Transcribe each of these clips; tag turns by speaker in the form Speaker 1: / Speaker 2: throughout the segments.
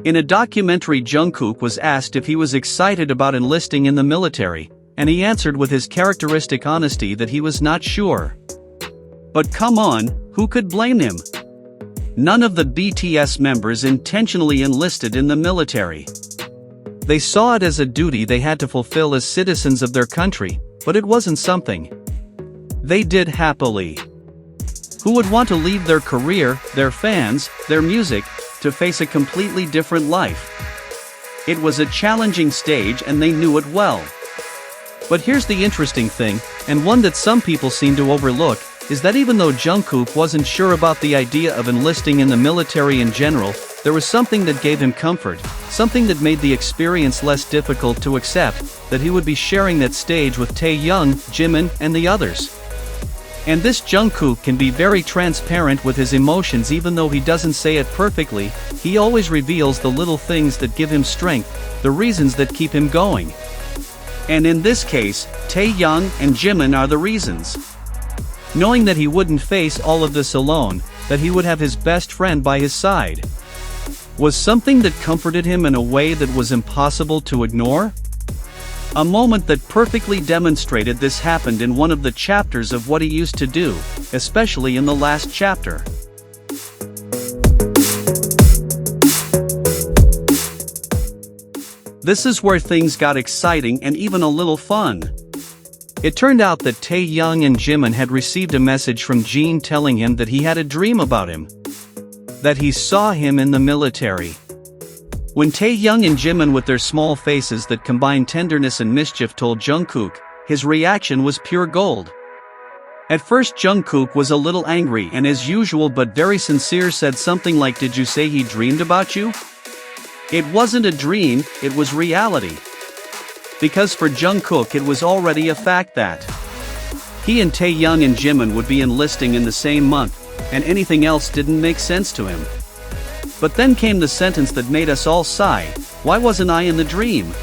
Speaker 1: In a documentary, Jungkook was asked if he was excited about enlisting in the military, and he answered with his characteristic honesty that he was not sure. But come on, who could blame him? None of the BTS members intentionally enlisted in the military. They saw it as a duty they had to fulfill as citizens of their country, but it wasn't something they did happily. Who would want to leave their career, their fans, their music, to face a completely different life? It was a challenging stage and they knew it well. But here's the interesting thing, and one that some people seem to overlook, is that even though Jungkook wasn't sure about the idea of enlisting in the military in general, there was something that gave him comfort, something that made the experience less difficult to accept, that he would be sharing that stage with Taehyung, Jimin, and the others. And this Jungkook can be very transparent with his emotions. Even though he doesn't say it perfectly, he always reveals the little things that give him strength, the reasons that keep him going. And in this case, Taehyung and Jimin are the reasons. Knowing that he wouldn't face all of this alone, that he would have his best friend by his side, was something that comforted him in a way that was impossible to ignore. A moment that perfectly demonstrated this happened in one of the chapters of What He Used to Do, especially in the last chapter. This is where things got exciting and even a little fun. It turned out that Taehyung and Jimin had received a message from Jin telling him that he had a dream about him. That he saw him in the military. When Taehyung and Jimin, with their small faces that combined tenderness and mischief, told Jungkook, his reaction was pure gold. At first Jungkook was a little angry and, as usual but very sincere, said something like, "Did you say he dreamed about you?" It wasn't a dream, it was reality. Because for Jungkook it was already a fact that he and Taehyung and Jimin would be enlisting in the same month, and anything else didn't make sense to him. But then came the sentence that made us all sigh: why wasn't I in the dream?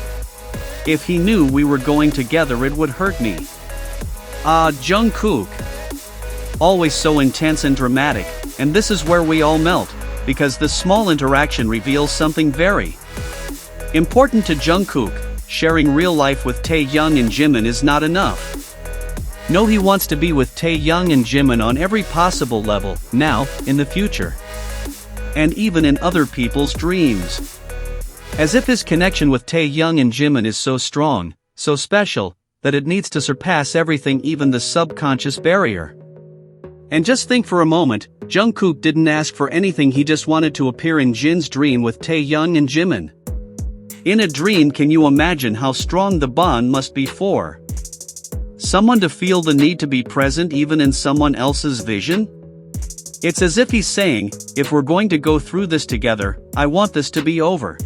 Speaker 1: If he knew we were going together it would hurt me. Jungkook. Always so intense and dramatic, and this is where we all melt, because this small interaction reveals something very important to Jungkook. Sharing real life with Taehyung and Jimin is not enough. No, he wants to be with Taehyung and Jimin on every possible level, now, in the future. And even in other people's dreams. As if his connection with Taehyung and Jimin is so strong, so special, that it needs to surpass everything, even the subconscious barrier. And just think for a moment, Jungkook didn't ask for anything, he just wanted to appear in Jin's dream with Taehyung and Jimin. In a dream, can you imagine how strong the bond must be for someone to feel the need to be present even in someone else's vision? It's as if he's saying, if we're going to go through this together, I want this to be over.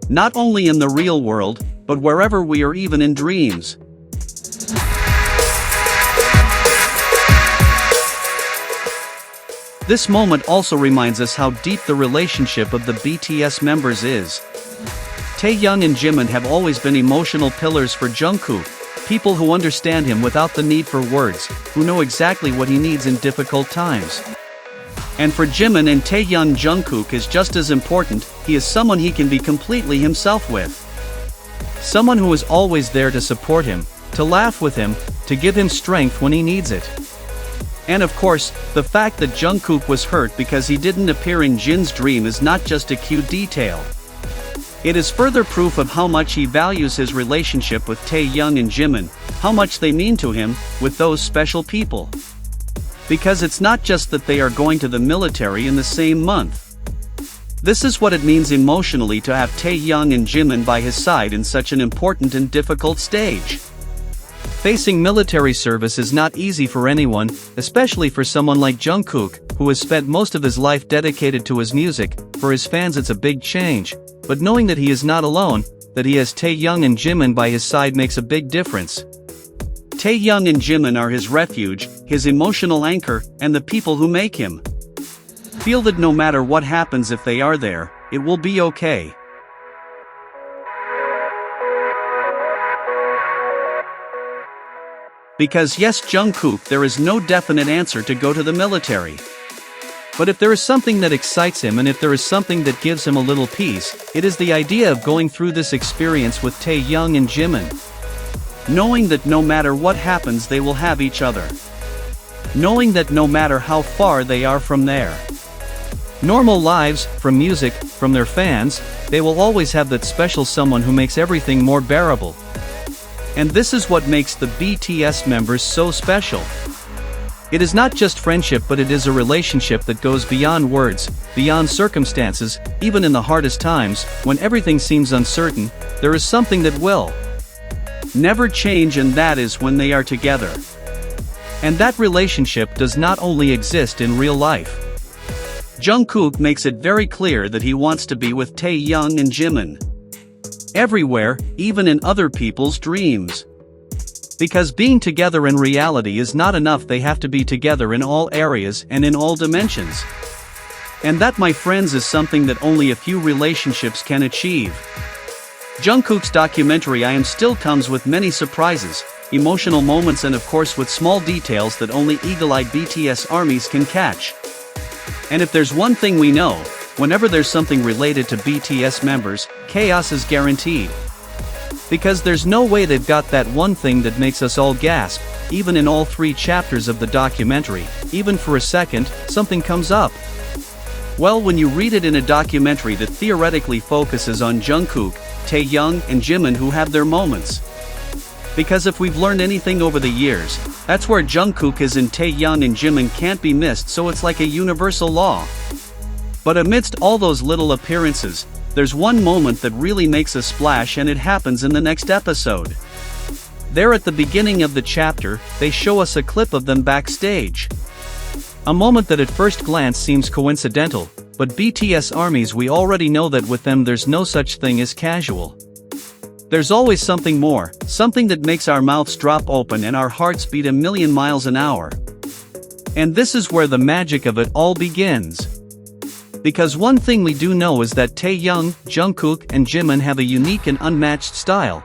Speaker 1: Not only in the real world, but wherever we are, even in dreams. This moment also reminds us how deep the relationship of the BTS members is. Taehyung and Jimin have always been emotional pillars for Jungkook, people who understand him without the need for words, who know exactly what he needs in difficult times. And for Jimin and Taehyung, Jungkook is just as important. He is someone he can be completely himself with. Someone who is always there to support him, to laugh with him, to give him strength when he needs it. And of course, the fact that Jungkook was hurt because he didn't appear in Jin's dream is not just a cute detail. It is further proof of how much he values his relationship with Taehyung and Jimin, how much they mean to him, with those special people. Because it's not just that they are going to the military in the same month. This is what it means emotionally to have Taehyung and Jimin by his side in such an important and difficult stage. Facing military service is not easy for anyone, especially for someone like Jungkook, who has spent most of his life dedicated to his music. For his fans it's a big change, but knowing that he is not alone, that he has Taehyung and Jimin by his side, makes a big difference. Taehyung and Jimin are his refuge, his emotional anchor, and the people who make him feel that no matter what happens, if they are there, it will be okay. Because yes, Jungkook, there is no definite answer to go to the military. But if there is something that excites him and if there is something that gives him a little peace, it is the idea of going through this experience with Taehyung and Jimin. Knowing that no matter what happens they will have each other. Knowing that no matter how far they are from their normal lives, from music, from their fans, they will always have that special someone who makes everything more bearable. And this is what makes the BTS members so special. It is not just friendship, but it is a relationship that goes beyond words, beyond circumstances. Even in the hardest times, when everything seems uncertain, there is something that will never change, and that is when they are together. And that relationship does not only exist in real life. Jungkook makes it very clear that he wants to be with Taehyung and Jimin. Everywhere, even in other people's dreams. Because being together in reality is not enough, they have to be together in all areas and in all dimensions. And that, my friends, is something that only a few relationships can achieve. Jungkook's documentary I Am Still comes with many surprises, emotional moments, and of course with small details that only eagle-eyed BTS armies can catch. And if there's one thing we know, whenever there's something related to BTS members, chaos is guaranteed. Because there's no way they've got that one thing that makes us all gasp. Even in all 3 chapters of the documentary, even for a second, something comes up. Well, when you read it in a documentary that theoretically focuses on Jungkook, Taehyung, and Jimin who have their moments. Because if we've learned anything over the years, that's where Jungkook is and Taehyung and Jimin can't be missed, so it's like a universal law. But amidst all those little appearances, there's one moment that really makes a splash, and it happens in the next episode. There at the beginning of the chapter, they show us a clip of them backstage. A moment that at first glance seems coincidental, but BTS armies, we already know that with them there's no such thing as casual. There's always something more, something that makes our mouths drop open and our hearts beat a million miles an hour. And this is where the magic of it all begins. Because one thing we do know is that Taehyung, Jungkook, and Jimin have a unique and unmatched style.